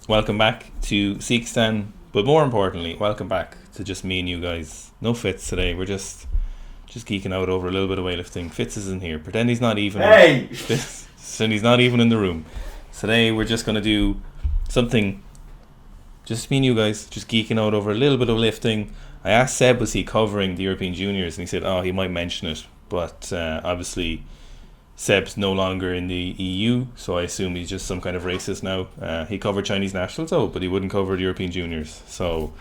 welcome back to Seekstan, but more importantly, welcome back to just me and you guys. No Fitz today. We're just geeking out over a little bit of weightlifting. Fitz isn't here. Pretend he's not even. Hey! Pretend he's not even in the room. Today we're just gonna do something. Just me and you guys, just geeking out over a little bit of lifting. I asked Seb, was he covering the European Juniors, and he said, he might mention it, but obviously Seb's no longer in the EU, so I assume he's just some kind of racist now. He covered Chinese nationals, but he wouldn't cover the European Juniors. So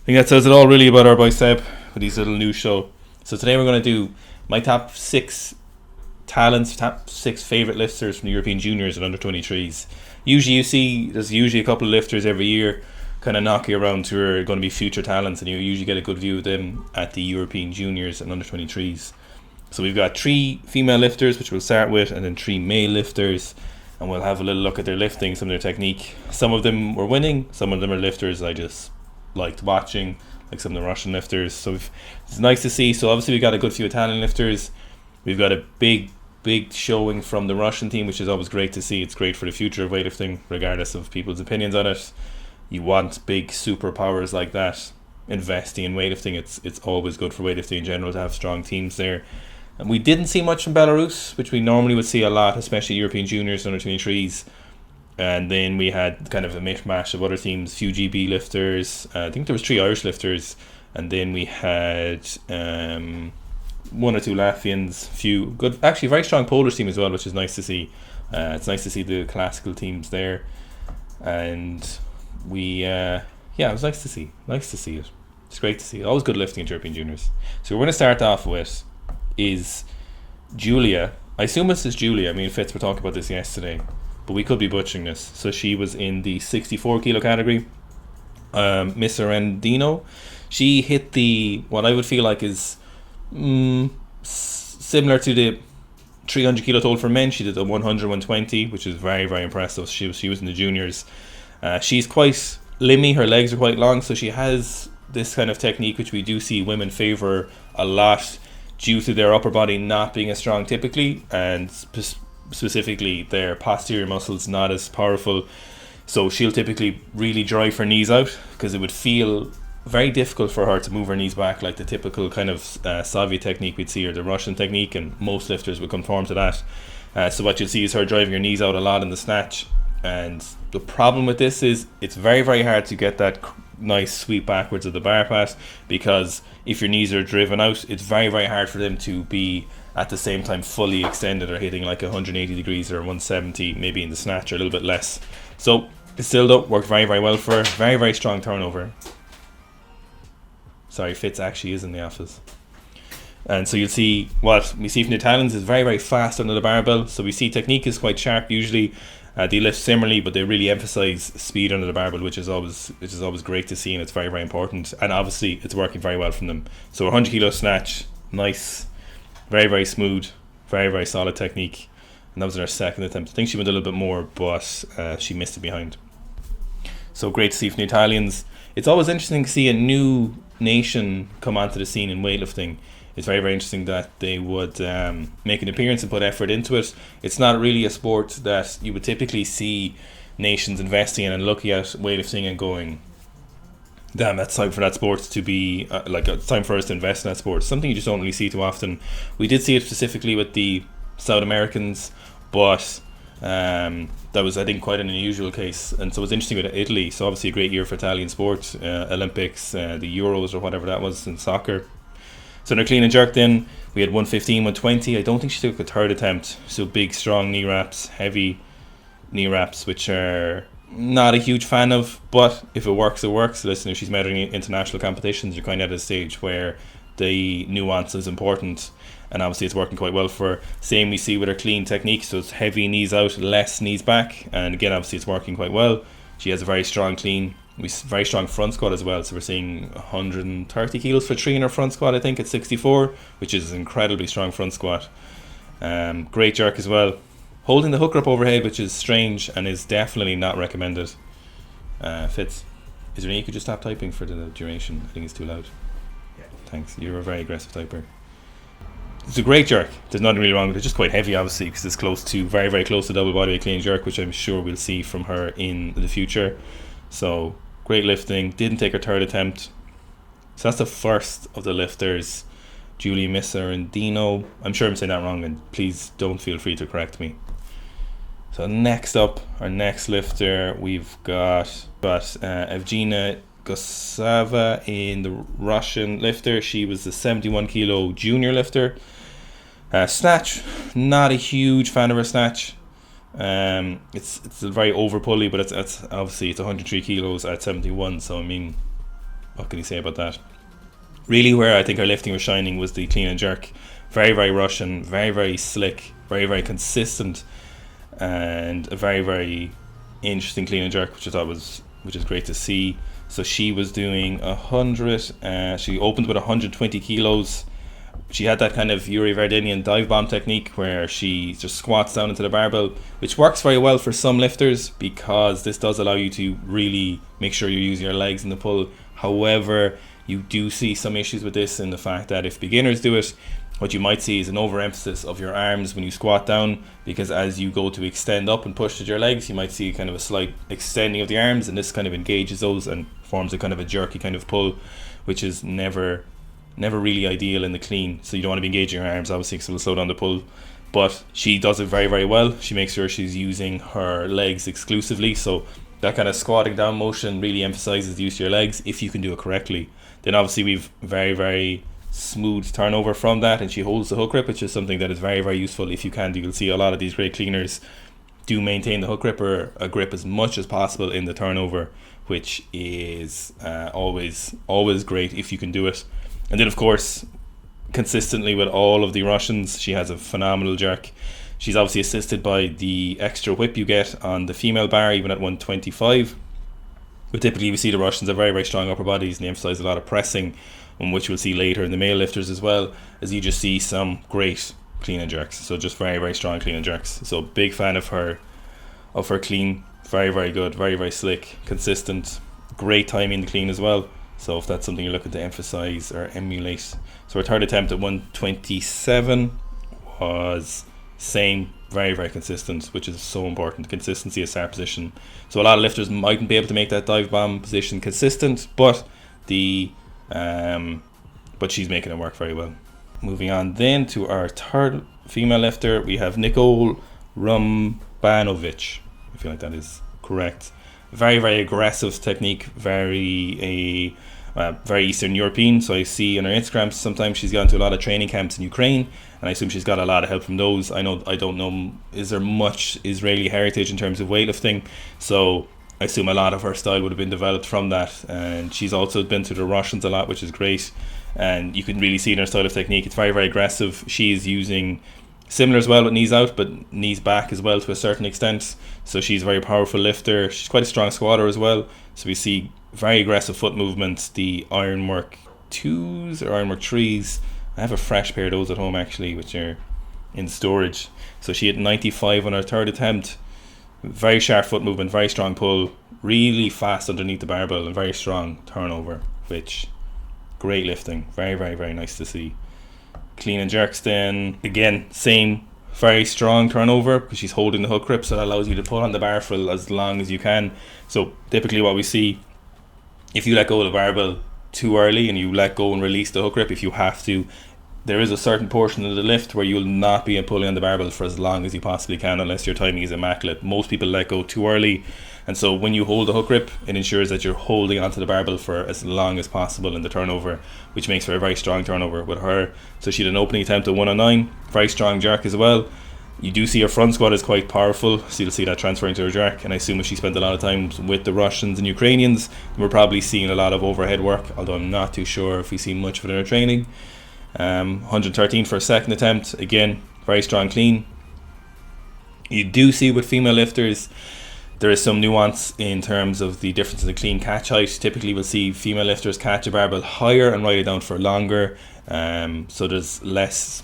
I think that says it all really about our boy Seb with his little news show. So today we're going to do my top 6 talents, top 6 favourite lifters from the European Juniors and under 23s. Usually you see there's usually a couple of lifters every year kind of knocking around who are going to be future talents, and you usually get a good view of them at the European Juniors and under 23s. So we've got 3 female lifters, which we'll start with, and then 3 male lifters, and we'll have a little look at their lifting, some of their technique. Some of them were winning, some of them are lifters I just liked watching, like some of the Russian lifters. So it's nice to see. So obviously we've got a good few Italian lifters. We've got a big showing from the Russian team, which is always great to see. It's great for the future of weightlifting, regardless of people's opinions on it. You want big superpowers like that investing in weightlifting. It's always good for weightlifting in general to have strong teams there. And we didn't see much from Belarus, which we normally would see a lot, especially European Juniors and under 23s. And then we had kind of a mishmash of other teams, few GB lifters. I think there was 3 Irish lifters, and then we had 1 or 2 Latvians, few good, actually very strong Polish team as well, which is nice to see. It's nice to see the classical teams there, and we it was nice to see it. It's great to see it. Always good lifting in European Juniors. So we're going to start off with is Julia. I assume this is Julia. I mean, Fitz, we're talking about this yesterday, but we could be butchering this. So she was in the 64 kilo category. Miss Arendino. She hit the, what I would feel like is similar to the 300 kilo total for men. She did a 100, 120, which is very, very impressive. She was in the juniors. She's quite limmy. Her legs are quite long, so she has this kind of technique which we do see women favour a lot, due to their upper body not being as strong typically, and specifically their posterior muscles not as powerful. So she'll typically really drive her knees out, because it would feel very difficult for her to move her knees back like the typical kind of Soviet technique we'd see, or the Russian technique, and most lifters would conform to that. So what you'll see is her driving her knees out a lot in the snatch. And the problem with this is it's very, very hard to get that nice sweep backwards of the bar pass, because if your knees are driven out, it's very, very hard for them to be at the same time fully extended or hitting like 180 degrees or 170 maybe in the snatch, or a little bit less. So it still worked very, very well for her. Very, very strong turnover. Sorry, Fitz actually is in the office. And so you'll see what we see from the Italians is very, very fast under the barbell. So we see technique is quite sharp usually. They lift similarly, but they really emphasize speed under the barbell, which is always great to see, and it's very, very important. And obviously, it's working very well from them. So 100 kilo snatch, nice, very, very smooth, very, very solid technique. And that was her second attempt. I think she went a little bit more, but she missed it behind. So great to see from the Italians. It's always interesting to see a new nation come onto the scene in weightlifting. It's very, very interesting that they would make an appearance and put effort into it. It's not really a sport that you would typically see nations investing in and looking at weightlifting and going, damn, that's time for that sport to be, it's time for us to invest in that sport. Something you just don't really see too often. We did see it specifically with the South Americans, but that was, I think, quite an unusual case. And so it was interesting with Italy. So obviously a great year for Italian sport, Olympics, the Euros or whatever that was in soccer. So in her clean and jerk then, we had 115, 120. I don't think she took a third attempt. So big, strong knee wraps, heavy knee wraps, which are not a huge fan of. But if it works, it works. Listen, if she's measuring international competitions, you're kind of at a stage where the nuance is important. And obviously it's working quite well for her. Same we see with her clean technique. So it's heavy knees out, less knees back. And again, obviously it's working quite well. She has a very strong clean. Very strong front squat as well, so we're seeing 130 kilos for 3 in her front squat, I think, at 64, which is an incredibly strong front squat. Great jerk as well. Holding the hooker up overhead, which is strange and is definitely not recommended. Fitz, is there any you could just stop typing for the duration? I think it's too loud. Yeah. Thanks, you're a very aggressive typer. It's a great jerk. There's nothing really wrong with it. It's just quite heavy, obviously, because it's very, very close to double bodyweight clean jerk, which I'm sure we'll see from her in the future. So great lifting. Didn't take her third attempt. So that's the first of the lifters. Julie, Misser and Dino. I'm sure I'm saying that wrong, and please don't feel free to correct me. So next up, our next lifter, we've got Evgenia Gosava in the Russian lifter. She was the 71 kilo junior lifter. Snatch, not a huge fan of her snatch. It's a very over pulley, but it's obviously it's 103 kilos at 71. So I mean, what can you say about that? Really, where I think her lifting was shining was the clean and jerk. Very, very Russian, very, very slick, very, very consistent, and a very, very interesting clean and jerk, which is great to see. So she was doing 100. She opened with 120 kilos. She had that kind of Yuri Verdinian dive bomb technique where she just squats down into the barbell, which works very well for some lifters because this does allow you to really make sure you use your legs in the pull. However, you do see some issues with this in the fact that if beginners do it, what you might see is an overemphasis of your arms when you squat down, because as you go to extend up and push with your legs, you might see kind of a slight extending of the arms, and this kind of engages those and forms a kind of a jerky kind of pull, which is never really ideal in the clean. So you don't want to be engaging your arms, obviously, because it'll slow down the pull. But she does it very, very well. She makes sure she's using her legs exclusively, so that kind of squatting down motion really emphasizes the use of your legs if you can do it correctly. Then obviously we've very, very smooth turnover from that, and she holds the hook grip, which is something that is very, very useful if you can do. You'll see a lot of these great cleaners do maintain the hook grip or a grip as much as possible in the turnover, which is always great if you can do it. And then of course, consistently with all of the Russians, she has a phenomenal jerk. She's obviously assisted by the extra whip you get on the female bar, even at 125. But typically we see the Russians are very, very strong upper bodies, and they emphasize a lot of pressing, which we'll see later in the male lifters as well, as you just see some great clean and jerks. So just very, very strong clean and jerks. So big fan of her clean. Very, very good, very, very slick, consistent, great timing the clean as well. So if that's something you're looking to emphasize or emulate. So her third attempt at 127 was same, very, very consistent, which is so important. Consistency is start position. So a lot of lifters mightn't be able to make that dive bomb position consistent, but she's making it work very well. Moving on then to our third female lifter, we have Nicole Rumbanovic. I feel like that is correct. Very, very aggressive technique, very Eastern European. So I see on her Instagram sometimes she's gone to a lot of training camps in Ukraine, and I assume she's got a lot of help from those. I don't know, is there much Israeli heritage in terms of weightlifting? So I assume a lot of her style would have been developed from that. And she's also been to the Russians a lot, which is great. And you can really see in her style of technique, it's very, very aggressive. She's using similar as well with knees out, but knees back as well to a certain extent. So she's a very powerful lifter. She's quite a strong squatter as well. So we see very aggressive foot movements, the ironwork 2s or ironwork 3s. I have a fresh pair of those at home actually, which are in storage. So she hit 95 on her third attempt. Very sharp foot movement, very strong pull, really fast underneath the barbell, and very strong turnover, which great lifting. Very, very, very nice to see. Clean and jerks then, again, same, very strong turnover because she's holding the hook grip, so that allows you to pull on the bar for as long as you can. So typically what we see, if you let go of the barbell too early and you let go and release the hook grip, if you have to, there is a certain portion of the lift where you'll not be pulling on the barbell for as long as you possibly can unless your timing is immaculate. Most people let go too early, and so when you hold the hook grip, it ensures that you're holding onto the barbell for as long as possible in the turnover, which makes for a very strong turnover with her. So she had an opening attempt at 109, very strong jerk as well. You do see her front squat is quite powerful, so you'll see that transferring to her jerk, and I assume if she spent a lot of time with the Russians and Ukrainians, we're probably seeing a lot of overhead work, although I'm not too sure if we see much of it in her training. 113 for a second attempt, again, very strong clean. You do see with female lifters, there is some nuance in terms of the difference in the clean catch height. Typically we'll see female lifters catch a barbell higher and ride it down for longer, so there's less,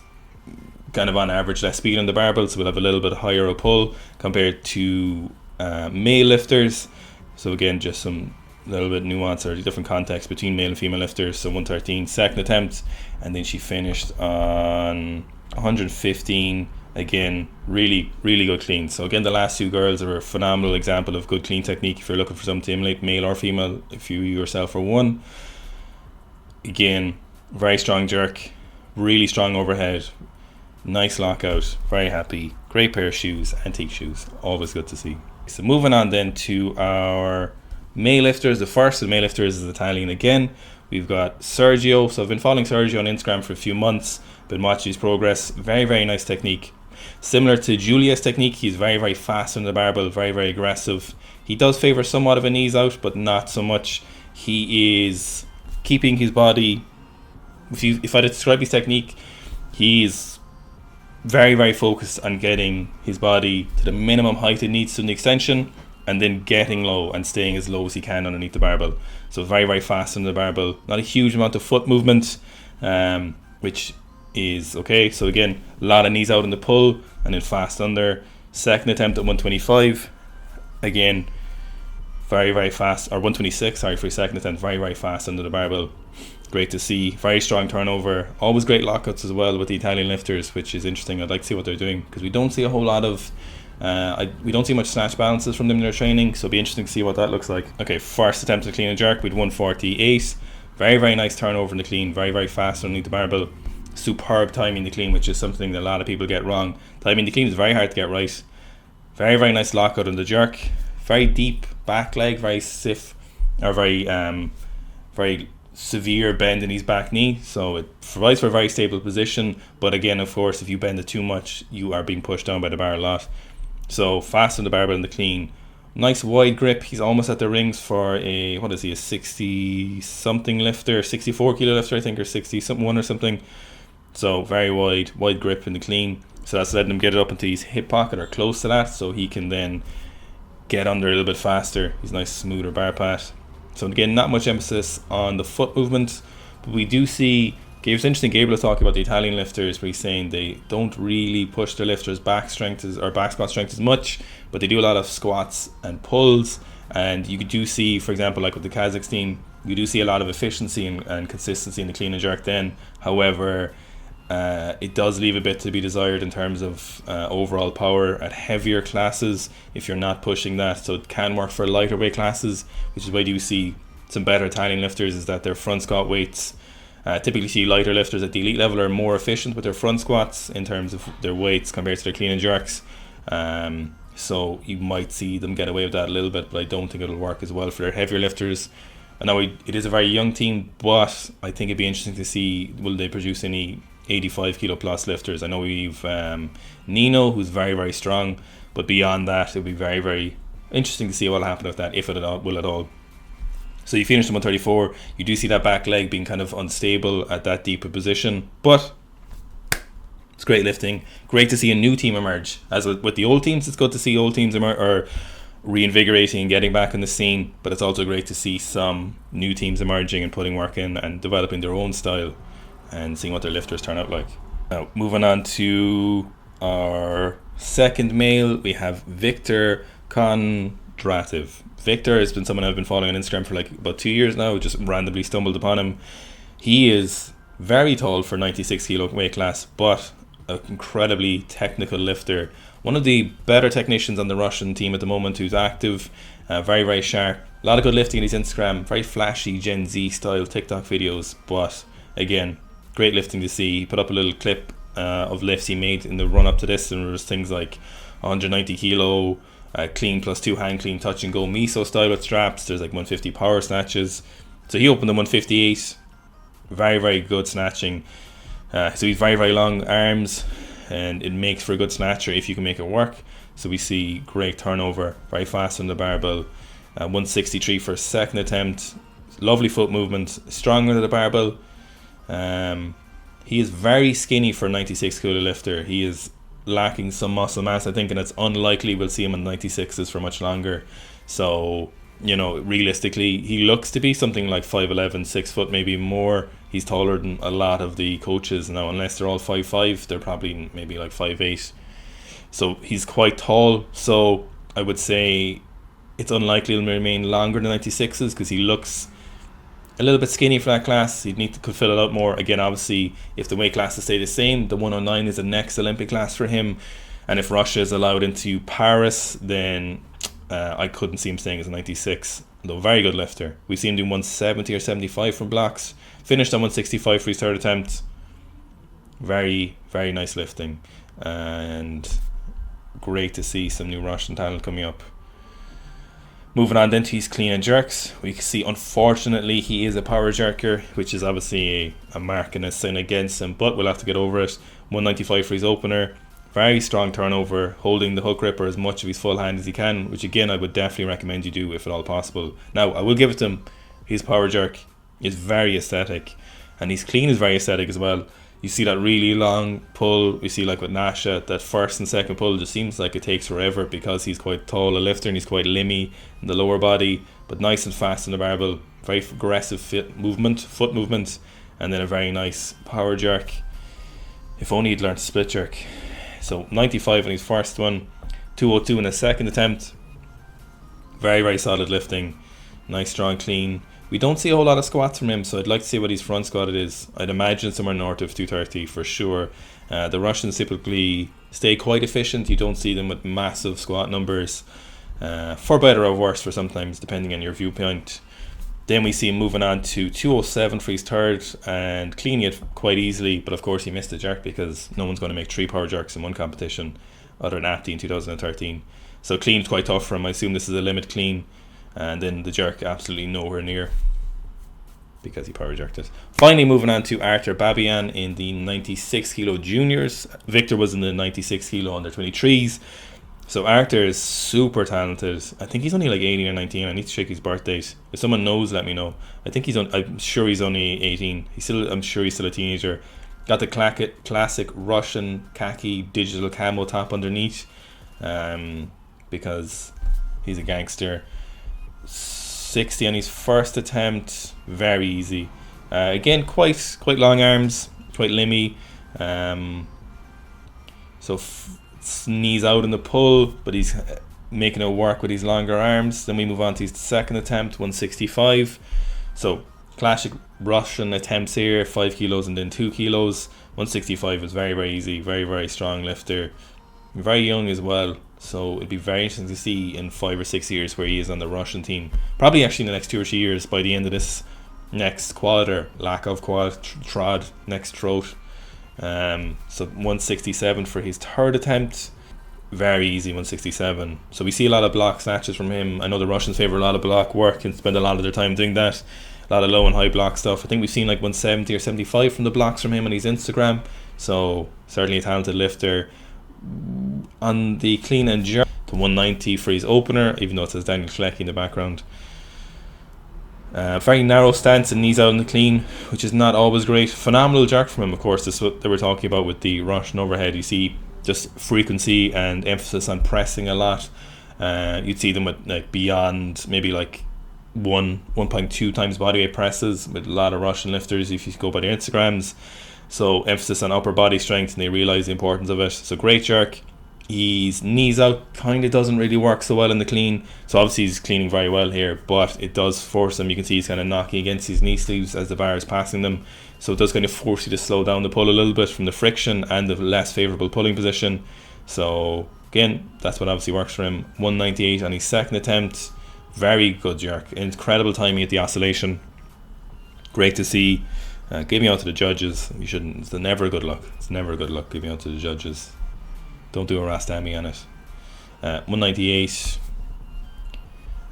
kind of on average, less speed on the barbell, so we'll have a little bit higher a pull compared to male lifters. So again, just some little bit nuance or different context between male and female lifters. So 113 second attempt, and then she finished on 115 Again, really, really good clean. So again, the last two girls are a phenomenal example of good clean technique if you're looking for something to emulate, male or female, if you yourself are one. Again, very strong jerk, really strong overhead, nice lockout, very happy, great pair of shoes, antique shoes, always good to see. So moving on then to our male lifters. The first of the male lifters is Italian again. We've got Sergio. So I've been following Sergio on Instagram for a few months, been watching his progress. Very, very nice technique. Similar to Julia's technique, he's very, very fast on the barbell, very, very aggressive. He does favour somewhat of a knees out, but not so much. He is keeping his body, if I describe his technique, he's very, very focused on getting his body to the minimum height it needs to in the extension, and then getting low and staying as low as he can underneath the barbell. So very, very fast on the barbell. Not a huge amount of foot movement, which is okay. So again, a lot of knees out in the pull and then fast under. Second attempt at 125. Again, very, very fast, or 126, sorry, for his second attempt. Very, very fast under the barbell. Great to see. Very strong turnover. Always great lockouts as well with the Italian lifters, which is interesting. I'd like to see what they're doing because we don't see a whole lot of we don't see much snatch balances from them in their training, so it'll be interesting to see what that looks like. Okay, first attempt at clean and jerk with 148. Very, very nice turnover in the clean. Very, very fast underneath the barbell. Superb timing the clean, which is something that a lot of people get wrong. Timing the clean is very hard to get right. Very, very nice lockout on the jerk. Very deep back leg, very stiff, or very severe bend in his back knee, so it provides for a very stable position. But again, of course, if you bend it too much, you are being pushed down by the bar a lot. So fast on the barbell in the clean. Nice wide grip. He's almost at the rings for a 60 something lifter, 64 kilo lifter I think, or 60 something one or something. So very wide grip in the clean. So that's letting him get it up into his hip pocket or close to that, so he can then get under a little bit faster. He's nice smoother bar pat. So again, not much emphasis on the foot movement, but we do see, it's interesting, Gabriel talking about the Italian lifters, where he's saying they don't really push their lifters back squat strength as much, but they do a lot of squats and pulls. And you do see, for example, like with the Kazakh team, you do see a lot of efficiency and consistency in the clean and jerk then. However, it does leave a bit to be desired in terms of overall power at heavier classes if you're not pushing that. So it can work for lighter weight classes, which is why you see some better Italian lifters is that their front squat weights, typically see lighter lifters at the elite level are more efficient with their front squats in terms of their weights compared to their clean and jerks. So you might see them get away with that a little bit, but I don't think it'll work as well for their heavier lifters. I know it is a very young team, but I think it'd be interesting to see, will they produce any 85 kilo plus lifters. I know we've Nino, who's very, very strong, but beyond that it'll be very, very interesting to see what will happen with that, if it will at all. So you finish at 134, you do see that back leg being kind of unstable at that deeper position, but it's great lifting. Great to see a new team emerge. As with the old teams, it's good to see old teams are reinvigorating and getting back in the scene, but it's also great to see some new teams emerging and putting work in and developing their own style and seeing what their lifters turn out like. Now, moving on to our second male, we have Victor Kondrativ. Victor has been someone I've been following on Instagram for like about 2 years now. Just randomly stumbled upon him. He is very tall for 96 kilo weight class, but an incredibly technical lifter. One of the better technicians on the Russian team at the moment, who's active, very, very sharp. A lot of good lifting in his Instagram, very flashy Gen Z style TikTok videos, but again, great lifting to see. He put up a little clip of lifts he made in the run up to this, and there was things like 190 kilo clean plus 2 hand clean touch and go miso style with straps. There's like 150 power snatches. So he opened the 158. Very, very good snatching. So he's very, very long arms, and it makes for a good snatcher if you can make it work. So we see great turnover, very fast on the barbell. 163 for a second attempt. Lovely foot movement, strong under the barbell. He is very skinny for a 96 kilo lifter. He is lacking some muscle mass, I think, and it's unlikely we'll see him on 96s for much longer. So, you know, realistically, he looks to be something like 5'11", 6 foot, maybe more. He's taller than a lot of the coaches now, unless they're all 5'5", they're probably maybe like 5'8". So he's quite tall. So I would say it's unlikely he'll remain longer than 96s because he looks a little bit skinny for that class. He'd need to could fill it out more. Again, obviously, if the weight classes stay the same, the 109 is the next Olympic class for him. And if Russia is allowed into Paris, then I couldn't see him staying as a 96. Though very good lifter. We've seen him do 170 or 75 from blocks. Finished on 165 for his third attempt. Very, very nice lifting. And great to see some new Russian talent coming up. Moving on then to his clean and jerks. We can see, unfortunately, he is a power jerker, which is obviously a mark and a sin against him, but we'll have to get over it. 195 for his opener. Very strong turnover, holding the hook gripper as much of his full hand as he can, which again I would definitely recommend you do if at all possible. Now, I will give it to him. His power jerk is very aesthetic, and his clean is very aesthetic as well. You see that really long pull. We see like with Nasha, that first and second pull just seems like it takes forever because he's quite tall a lifter and he's quite limmy in the lower body, but nice and fast in the barbell. Very aggressive foot movement, and then a very nice power jerk. If only he'd learned to split jerk. So 95 in his first one, 202 in his second attempt. Very, very solid lifting. Nice strong clean. We don't see a whole lot of squats from him, so I'd like to see what his front squat is. I'd imagine somewhere north of 230 for sure. The Russians typically stay quite efficient. You don't see them with massive squat numbers, for better or worse for sometimes, depending on your viewpoint. Then we see him moving on to 207 for his third and cleaning it quite easily, but of course he missed the jerk because no one's going to make 3 power jerks in one competition other than Apti in 2013. So clean's quite tough for him. I assume this is a limit clean, and then the jerk absolutely nowhere near because he power jerked it. Finally, moving on to Artur Babian in the 96 kilo juniors. Victor was in the 96 kilo under 23s. So Artur is super talented. I think he's only like 18 or 19. I need to check his birth date. If someone knows, let me know. I'm sure he's only 18. I'm sure he's still a teenager. Got the classic Russian khaki digital camo top underneath, because he's a gangster. 60 on his first attempt, very easy. Again, quite long arms, quite limmy. Knees out in the pull, but he's making it work with his longer arms. Then we move on to his second attempt, 165. So classic Russian attempts here, 5 kilos and then 2 kilos. 165 is very, very easy, very, very strong lifter. Very young as well, so it'd be very interesting to see in 5 or 6 years where he is on the Russian team. Probably actually in the next 2 or 3 years, by the end of this next quad or lack of quad, trod, next throat. So 167 for his third attempt. Very easy 167. So we see a lot of block snatches from him. I know the Russians favour a lot of block work and spend a lot of their time doing that. A lot of low and high block stuff. I think we've seen like 170 or 75 from the blocks from him on his Instagram. So certainly a talented lifter. On the clean and jerk, to 190 for his opener, even though it says Daniel Flecky in the background. Very narrow stance and knees out in the clean, which is not always great. Phenomenal jerk from him, of course. This is what they were talking about with the Russian overhead. You see just frequency and emphasis on pressing a lot. You'd see them with like beyond maybe like 1.2 times bodyweight presses with a lot of Russian lifters if you go by their Instagrams. So emphasis on upper body strength, and they realise the importance of it. So great jerk. His knees out kind of doesn't really work so well in the clean, so obviously he's cleaning very well here, but it does force him. You can see he's kind of knocking against his knee sleeves as the bar is passing them, so it does kind of force you to slow down the pull a little bit from the friction and the less favourable pulling position. So again, that's what obviously works for him. 198 on his second attempt. Very good jerk, incredible timing at the oscillation. Great to see. Giving out to the judges. You shouldn't. It's never a good look. It's never a good look giving out to the judges. Don't do a Rastami on it. 198.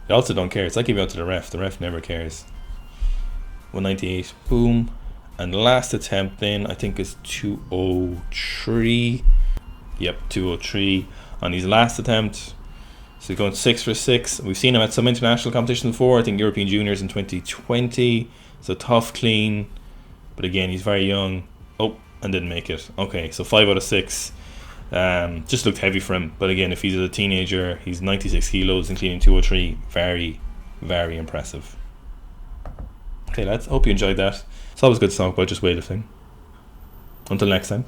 They also don't care. It's like giving out to the ref. The ref never cares. 198. Boom. And last attempt then, I think is 203. Yep, 203 on his last attempt. So he's going 6 for 6. We've seen him at some international competitions before. I think European Juniors in 2020. So tough, clean. But again, he's very young. Oh, and didn't make it. Okay, so 5 out of 6. Just looked heavy for him. But again, if he's a teenager, he's 96 kilos and cleaning 203. Very, very impressive. Okay, lads, hope you enjoyed that. It's always good to talk about just weightlifting. Until next time.